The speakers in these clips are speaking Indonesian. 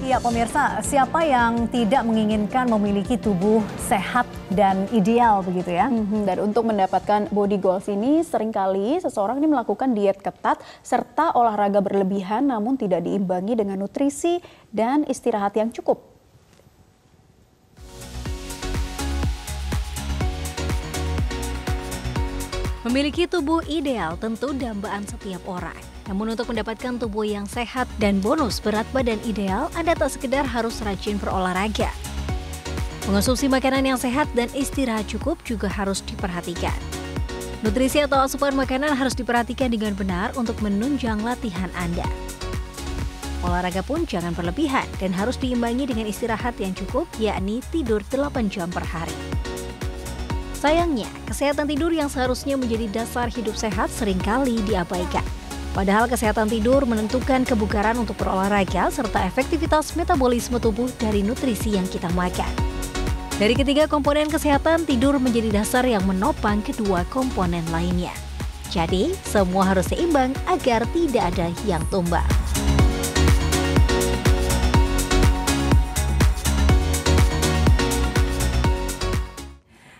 Ya pemirsa, siapa yang tidak menginginkan memiliki tubuh sehat dan ideal begitu ya? Dan untuk mendapatkan body goals ini seringkali seseorang ini melakukan diet ketat serta olahraga berlebihan namun tidak diimbangi dengan nutrisi dan istirahat yang cukup. Memiliki tubuh ideal tentu dambaan setiap orang. Namun untuk mendapatkan tubuh yang sehat dan bonus berat badan ideal, Anda tak sekedar harus rajin berolahraga. Mengonsumsi makanan yang sehat dan istirahat cukup juga harus diperhatikan. Nutrisi atau asupan makanan harus diperhatikan dengan benar untuk menunjang latihan Anda. Olahraga pun jangan berlebihan dan harus diimbangi dengan istirahat yang cukup, yakni tidur 8 jam per hari. Sayangnya, kesehatan tidur yang seharusnya menjadi dasar hidup sehat seringkali diabaikan. Padahal kesehatan tidur menentukan kebugaran untuk berolahraga serta efektivitas metabolisme tubuh dari nutrisi yang kita makan. Dari ketiga komponen kesehatan, tidur menjadi dasar yang menopang kedua komponen lainnya. Jadi, semua harus seimbang agar tidak ada yang tumbang.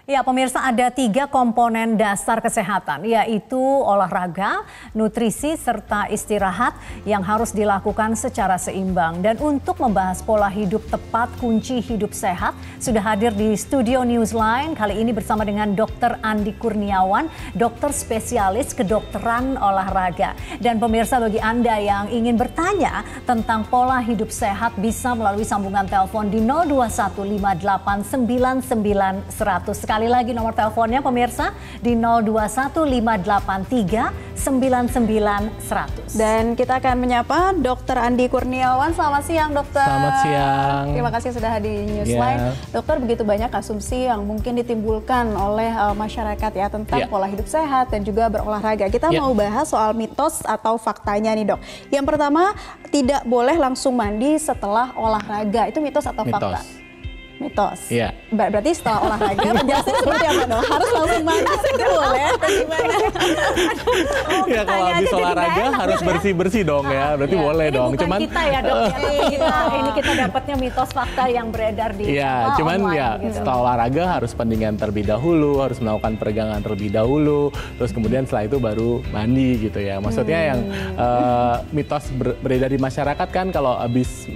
Ya pemirsa, ada 3 komponen dasar kesehatan, yaitu olahraga, nutrisi, serta istirahat yang harus dilakukan secara seimbang. Dan untuk membahas pola hidup tepat kunci hidup sehat, sudah hadir di studio Newsline kali ini bersama dengan Dr. Andi Kurniawan, dokter spesialis kedokteran olahraga. Dan pemirsa, bagi Anda yang ingin bertanya tentang pola hidup sehat bisa melalui sambungan telepon di 02158999100. Sekali lagi nomor teleponnya pemirsa di 021583999100. Dan kita akan menyapa Dr. Andi Kurniawan. Selamat siang dokter. Selamat siang. Terima kasih sudah hadir di Newsline. Dokter, begitu banyak asumsi yang mungkin ditimbulkan oleh masyarakat ya tentang pola hidup sehat dan juga berolahraga. Kita mau bahas soal mitos atau faktanya nih dok. Yang pertama, tidak boleh langsung mandi setelah olahraga. Itu mitos atau fakta? Mitos. Iya. Berarti setelah olahraga penjelasannya seperti apa dong? Harus langsung mandi itu boleh atau gimana? Ya kalau habis olahraga harus bersih-bersih dong ya. Berarti boleh ini dong. Bukan Cuman kita ya dok. Ini kita dapatnya mitos fakta yang beredar di cuman online, ya gitu. setelah olahraga harus pendinginan terlebih dahulu, harus melakukan peregangan terlebih dahulu, terus kemudian setelah itu baru mandi gitu ya. Maksudnya yang mitos beredar di masyarakat kan kalau habis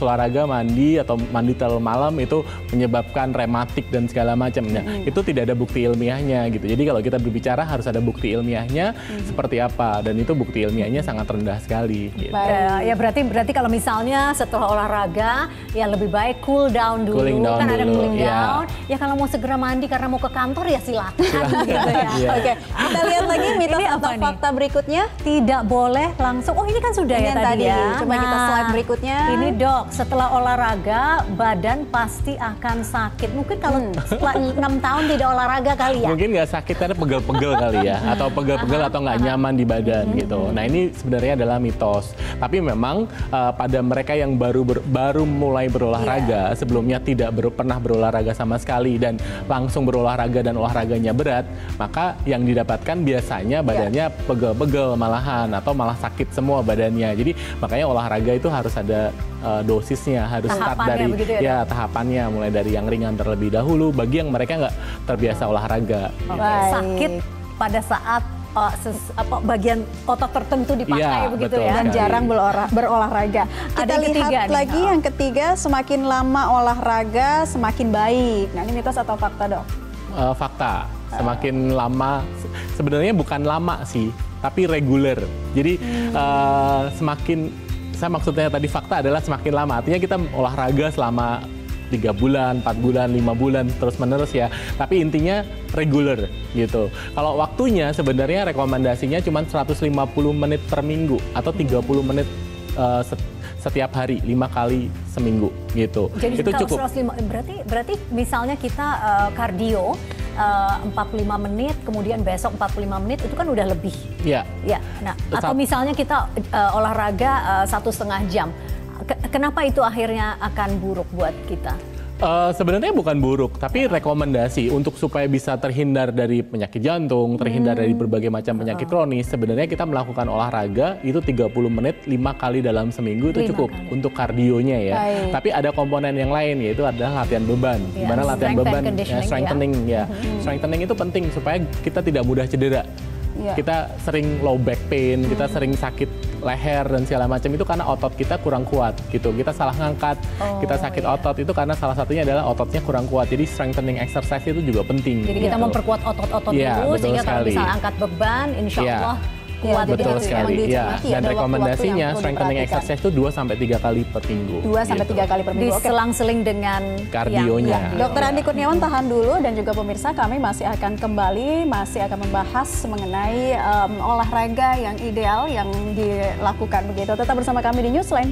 olahraga mandi atau mandi terlalu malam itu menyebabkan rematik dan segala macamnya. Itu tidak ada bukti ilmiahnya gitu. Jadi kalau kita berbicara harus ada bukti ilmiahnya seperti apa, dan itu bukti ilmiahnya sangat rendah sekali. Gitu. Ya berarti kalau misalnya setelah olahraga ya lebih baik cool down dulu, Cooling down kan ada dulu, cooling down. Ya kalau mau segera mandi karena mau ke kantor ya silakan gitu ya. Oke, kita lihat lagi mitos atau fakta berikutnya. Tidak boleh langsung. Oh ini kan sudah ya tadi ya. Coba kita slide berikutnya. Ini dok, setelah olahraga badan pasti akan sakit. Mungkin kalau setelah 6 tahun tidak olahraga kali ya. Mungkin nggak sakit karena pegel-pegel kali ya, atau pegel-pegel atau nggak nyaman di badan gitu. Nah ini sebenarnya adalah mitos. Tapi memang pada mereka yang baru mulai berolahraga, sebelumnya tidak pernah berolahraga sama sekali dan langsung berolahraga dan olahraganya berat, maka yang didapatkan biasanya badannya pegel-pegel malahan atau malah sakit semua badannya. Jadi makanya olahraga itu harus ada dosisnya, harus start dari tahapannya, mulai dari yang ringan terlebih dahulu bagi yang mereka nggak terbiasa olahraga. Sakit pada saat bagian otot tertentu dipakai begitu ya. Dan jarang berolahraga. Kita lihat lagi yang ketiga, semakin lama olahraga semakin baik. Nah ini mitos atau fakta dok? Fakta. Semakin lama, sebenarnya bukan lama sih, tapi reguler. Jadi saya maksudnya tadi fakta adalah semakin lama. Artinya kita olahraga selama 3 bulan, 4 bulan, 5 bulan, terus menerus ya. Tapi intinya reguler gitu. Kalau waktunya sebenarnya rekomendasinya cuma 150 menit per minggu atau 30 menit setiap hari, 5 kali seminggu gitu. Jadi itu kalau cukup. 105, berarti misalnya kita kardio 45 menit, kemudian besok 45 menit, itu kan udah lebih. Iya. Ya. Nah, atau misalnya kita olahraga 1,5 jam. Kenapa itu akhirnya akan buruk buat kita? Sebenarnya bukan buruk, tapi rekomendasi untuk supaya bisa terhindar dari penyakit jantung, terhindar dari berbagai macam penyakit kronis, sebenarnya kita melakukan olahraga itu 30 menit 5 kali dalam seminggu itu cukup untuk kardionya ya. Tapi ada komponen yang lain, yaitu adalah latihan beban. Dimana latihan beban, strengthening ya. Strengthening itu penting supaya kita tidak mudah cedera. Kita sering low back pain, kita sering sakit leher dan segala macam itu karena otot kita kurang kuat gitu. Kita salah ngangkat, kita sakit otot itu karena salah satunya adalah ototnya kurang kuat. Jadi strengthening exercise itu juga penting. Jadi kita memperkuat otot-otot dulu sehingga kalau misalnya angkat beban, insya Allah kuat. Betul sekali. Dan rekomendasinya strengthening exercise itu 2-3 kali per minggu. 2-3 kali per minggu. Diselang-seling dengan kardionya. Dr. Andi Kurniawan tahan dulu, dan juga pemirsa kami masih akan kembali, masih akan membahas mengenai olahraga yang ideal yang dilakukan begitu. Tetap bersama kami di Newsline.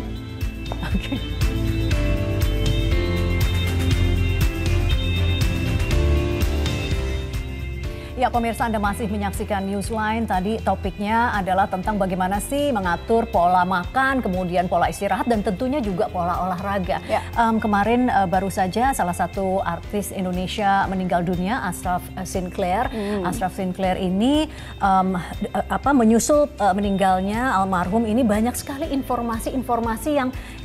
Ya, pemirsa, Anda masih menyaksikan Newsline. Tadi topiknya adalah tentang bagaimana sih mengatur pola makan, kemudian pola istirahat, dan tentunya juga pola olahraga. Kemarin baru saja salah satu artis Indonesia meninggal dunia, Ashraf Sinclair. Ashraf Sinclair ini menyusul meninggalnya almarhum ini banyak sekali informasi-informasi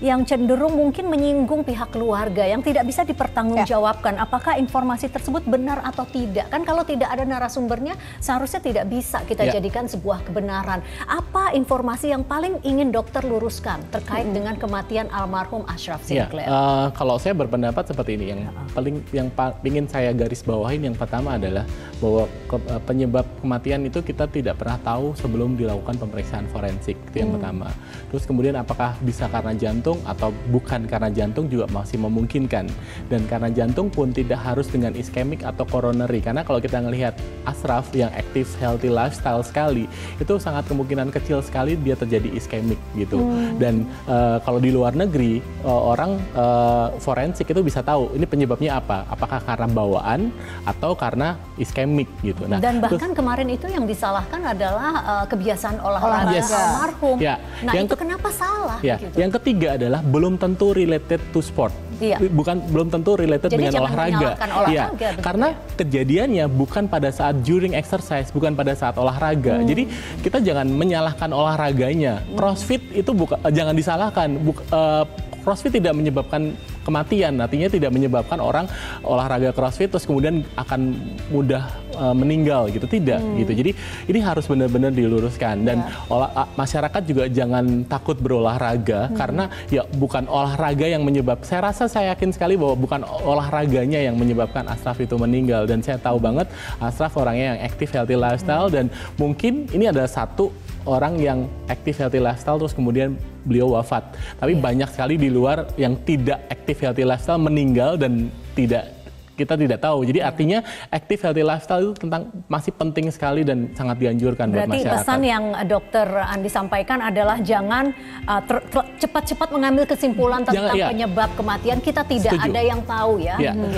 yang cenderung mungkin menyinggung pihak keluarga, yang tidak bisa dipertanggungjawabkan. Apakah informasi tersebut benar atau tidak? Kan kalau tidak ada narasumbernya seharusnya tidak bisa kita jadikan sebuah kebenaran. Apa informasi yang paling ingin dokter luruskan terkait dengan kematian almarhum Ashraf Sinclair? Kalau saya berpendapat seperti ini, yang ingin saya garis bawahin yang pertama adalah bahwa penyebab kematian itu kita tidak pernah tahu sebelum dilakukan pemeriksaan forensik, itu yang pertama. Terus kemudian apakah bisa karena jantung atau bukan karena jantung juga masih memungkinkan. Dan karena jantung pun tidak harus dengan iskemik atau coronary, karena kalau kita ngelihat Ashraf yang aktif healthy lifestyle sekali, itu sangat kemungkinan kecil sekali dia terjadi iskemik gitu. Dan kalau di luar negeri orang forensik itu bisa tahu ini penyebabnya apa, apakah karena bawaan atau karena iskemik gitu. Nah, dan bahkan kemarin itu yang disalahkan adalah kebiasaan olahraga almarhum. Nah, itu kenapa salah? Gitu. Yang ketiga adalah belum tentu related to sport. Belum tentu related dengan olahraga. Karena kejadiannya bukan pada saat during exercise, bukan pada saat olahraga. Jadi kita jangan menyalahkan olahraganya. CrossFit itu jangan disalahkan. CrossFit tidak menyebabkan kematian, artinya tidak menyebabkan orang olahraga CrossFit terus kemudian akan mudah meninggal gitu, tidak gitu. Jadi ini harus benar-benar diluruskan, dan masyarakat juga jangan takut berolahraga karena ya bukan olahraga yang saya yakin sekali bahwa bukan olahraganya yang menyebabkan Ashraf itu meninggal. Dan saya tahu banget Ashraf orangnya yang active healthy lifestyle, dan mungkin ini adalah satu orang yang active healthy lifestyle terus kemudian beliau wafat. Tapi banyak sekali di luar yang tidak active healthy lifestyle meninggal dan kita tidak tahu. Jadi artinya active healthy lifestyle itu masih penting sekali dan sangat dianjurkan buat masyarakat. Berarti pesan yang Dokter Andi sampaikan adalah jangan cepat-cepat mengambil kesimpulan tentang penyebab kematian. Kita tidak ada yang tahu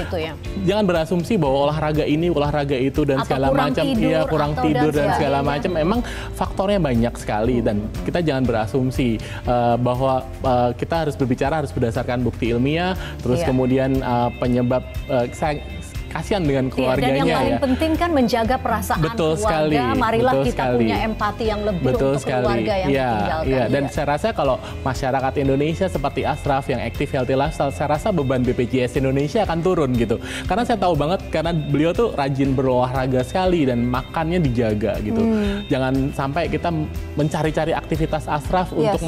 gitu ya. Jangan berasumsi bahwa olahraga ini, olahraga itu dan segala macam. Kurang tidur dan segala macam. Memang faktornya banyak sekali, dan kita jangan berasumsi bahwa kita harus berbicara harus berdasarkan bukti ilmiah. Terus kemudian penyebab kasihan dengan keluarganya. Dan yang paling penting kan menjaga perasaan keluarga. Marilah kita punya empati yang lebih untuk keluarga yang ditinggalkan. Dan saya rasa kalau masyarakat Indonesia seperti Ashraf yang active healthy lifestyle, saya rasa beban BPJS Indonesia akan turun gitu. Karena saya tahu banget karena beliau tuh rajin berolahraga sekali dan makannya dijaga gitu. Jangan sampai kita mencari-cari aktivitas Ashraf untuk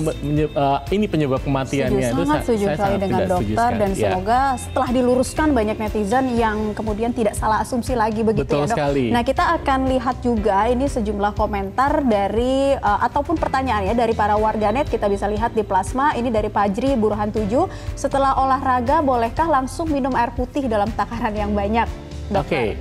ini penyebab kematiannya. Sangat setuju sekali dengan dokter, dan semoga setelah diluruskan banyak netizen yang kemudian tidak salah asumsi lagi begitu. Betul ya, Dok. Sekali. Nah, kita akan lihat juga ini sejumlah komentar dari ataupun pertanyaan ya dari para warganet. Kita bisa lihat di plasma ini dari Pajri Burhan 7. Setelah olahraga bolehkah langsung minum air putih dalam takaran yang banyak? Oke,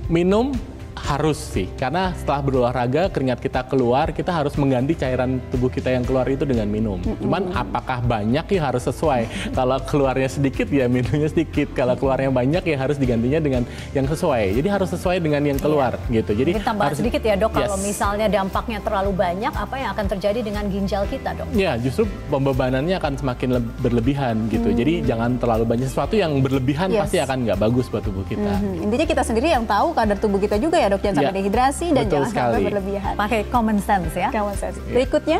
minum Harus sih, karena setelah berolahraga keringat kita keluar, kita harus mengganti cairan tubuh kita yang keluar itu dengan minum. Cuman apakah banyak ya harus sesuai. Kalau keluarnya sedikit ya minumnya sedikit. Kalau keluarnya banyak ya harus digantinya dengan yang sesuai. Jadi harus sesuai dengan yang keluar gitu. Jadi mungkin tambah harus sedikit ya dok, kalau misalnya dampaknya terlalu banyak, apa yang akan terjadi dengan ginjal kita dok? Ya justru pembebanannya akan semakin berlebihan gitu. Jadi jangan terlalu banyak, sesuatu yang berlebihan pasti akan nggak bagus buat tubuh kita. Intinya kita sendiri yang tahu kadar tubuh kita juga ya dok, jangan sampai dehidrasi dan jangan sampai berlebihan. Pakai common sense ya. Common sense. Berikutnya,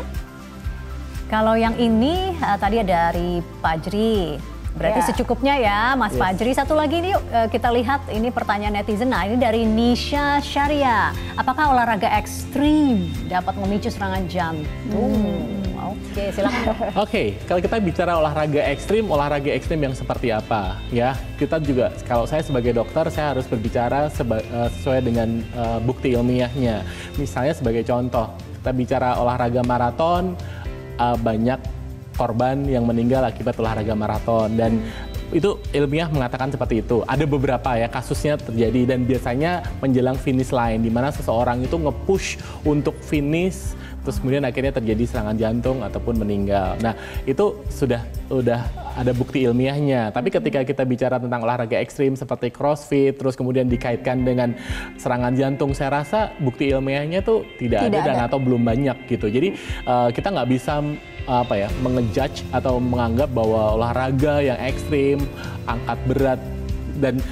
kalau yang ini tadi dari Fajri, berarti secukupnya ya Mas Fajri. Satu lagi nih yuk kita lihat ini pertanyaan netizen. Nah ini dari Nisha Syariah, apakah olahraga ekstrim dapat memicu serangan jantung? Oke, silakan dok. Oke, kalau kita bicara olahraga ekstrim yang seperti apa ya? Kita juga, kalau saya sebagai dokter, saya harus berbicara sesuai dengan bukti ilmiahnya. Misalnya sebagai contoh, kita bicara olahraga maraton, banyak korban yang meninggal akibat olahraga maraton dan itu ilmiah mengatakan seperti itu. Ada beberapa ya kasusnya terjadi dan biasanya menjelang finish line di mana seseorang itu nge-push untuk finish terus kemudian akhirnya terjadi serangan jantung ataupun meninggal. Nah, itu sudah ada bukti ilmiahnya. Tapi ketika kita bicara tentang olahraga ekstrim seperti CrossFit terus kemudian dikaitkan dengan serangan jantung, saya rasa bukti ilmiahnya tuh tidak ada dan atau belum banyak gitu. Jadi kita nggak bisa mengejudge atau menganggap bahwa olahraga yang ekstrim, angkat berat dan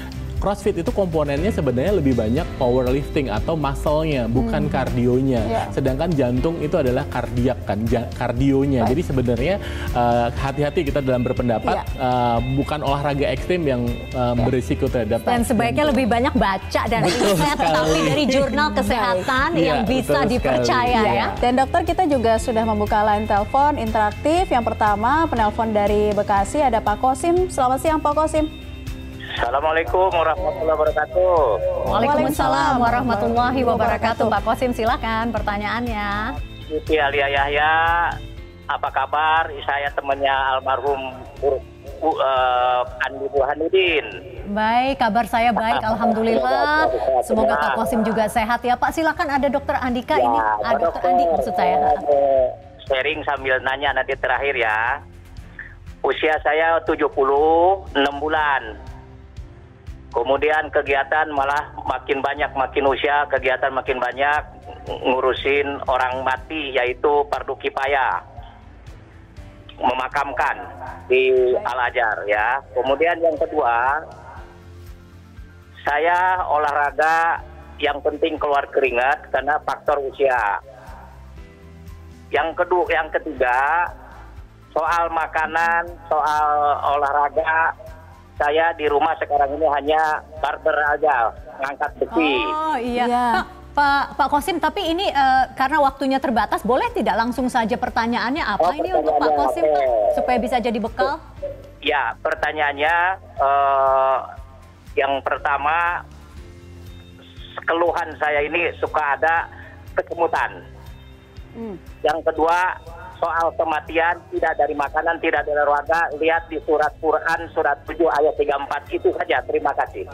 CrossFit itu komponennya sebenarnya lebih banyak powerlifting atau muscle-nya, bukan kardionya. Sedangkan jantung itu adalah kardiak kan, kardionya. Jadi sebenarnya hati-hati kita dalam berpendapat, bukan olahraga ekstrim yang berisiko terhadap. Dan sebaiknya lebih banyak baca dan riset, tapi dari jurnal kesehatan yang bisa dipercaya ya. Dan dokter, kita juga sudah membuka line telepon interaktif. Yang pertama penelpon dari Bekasi ada Pak Kosim. Selamat siang Pak Kosim. Assalamualaikum warahmatullahi wabarakatuh. Waalaikumsalam warahmatullahi wabarakatuh. Pak Kosim, silakan pertanyaannya. Siti Alia Yahya, apa kabar? Saya temannya almarhum Andi Burhanuddin. Baik, kabar saya baik, alhamdulillah. Semoga Pak Kosim juga sehat ya Pak. Silakan, ada Dokter Andika ini, Dokter Andi maksud saya. Sharing sambil nanya nanti terakhir ya. Usia saya 76 bulan. Kemudian kegiatan malah makin banyak, makin usia kegiatan makin banyak, ngurusin orang mati yaitu fardu kifayah, memakamkan di Al-Azhar ya. Kemudian yang kedua, saya olahraga yang penting keluar keringat karena faktor usia. Yang ketiga, soal makanan, soal olahraga, saya di rumah sekarang ini hanya barber aja, ngangkat besi. Oh iya. Pak Kosim, tapi ini karena waktunya terbatas, boleh tidak langsung saja pertanyaannya apa ini untuk Pak Kosim supaya bisa jadi bekal? Ya, pertanyaannya yang pertama, keluhan saya ini suka ada kesemutan. Yang kedua, soal kematian tidak dari makanan, tidak dari olahraga. Lihat di surat Quran surat 7 ayat 34. Itu saja. Terima kasih.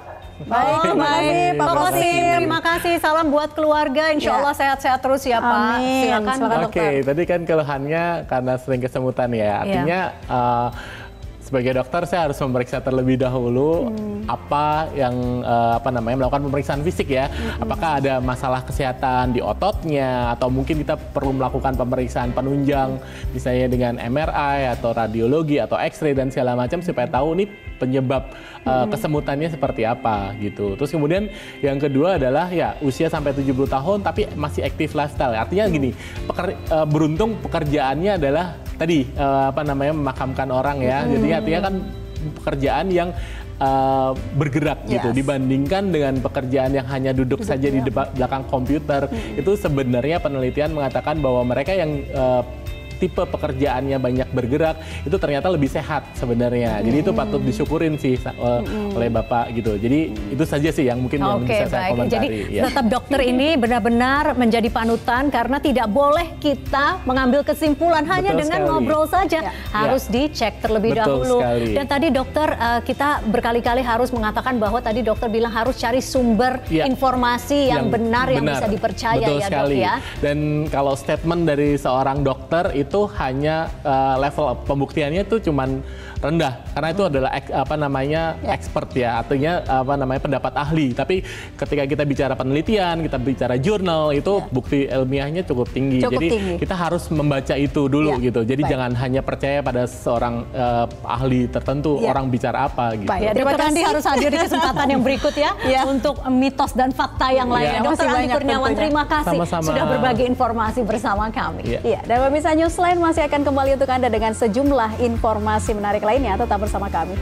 Baik, Pak Kosim. Terima kasih. Salam buat keluarga. Insya Allah sehat-sehat terus ya Pak. Silakan. Oke, tadi kan keluhannya karena sering kesemutan ya. Artinya sebagai dokter saya harus memeriksa terlebih dahulu apa yang melakukan pemeriksaan fisik ya. Apakah ada masalah kesehatan di ototnya atau mungkin kita perlu melakukan pemeriksaan penunjang misalnya dengan MRI atau radiologi atau X-ray dan segala macam supaya tahu nih penyebab kesemutannya seperti apa gitu. Terus kemudian yang kedua adalah ya usia sampai 70 tahun tapi masih aktif lifestyle. Artinya gini, beruntung pekerjaannya adalah tadi memakamkan orang ya. Jadi artinya kan pekerjaan yang bergerak gitu dibandingkan dengan pekerjaan yang hanya duduk saja di belakang komputer. Itu sebenarnya penelitian mengatakan bahwa mereka yang tipe pekerjaannya banyak bergerak itu ternyata lebih sehat sebenarnya. Jadi itu patut disyukurin sih oleh Bapak gitu. Jadi itu saja sih yang mungkin yang bisa saya komentari. Jadi tetap dokter ini benar-benar menjadi panutan karena tidak boleh kita mengambil kesimpulan hanya dengan ngobrol saja. Harus dicek terlebih dahulu. Dan tadi dokter kita berkali-kali harus mengatakan bahwa tadi dokter bilang harus cari sumber informasi yang benar, yang bisa dipercaya. Betul ya sekali. Dok ya. Dan kalau statement dari seorang dokter itu hanya level pembuktiannya itu cuman rendah karena itu adalah expert ya, artinya pendapat ahli. Tapi ketika kita bicara penelitian, kita bicara jurnal itu bukti ilmiahnya cukup tinggi. Jadi kita harus membaca itu dulu gitu. Jadi jangan hanya percaya pada seorang ahli tertentu orang bicara apa gitu. Dokter Andi harus hadir di kesempatan yang berikut ya untuk mitos dan fakta yang lainnya. Dokter Andi Kurniawan, terima kasih sudah berbagi informasi bersama kami. Dan pemirsa Newsline masih akan kembali untuk Anda dengan sejumlah informasi menarik lainnya. Tetap bersama kami.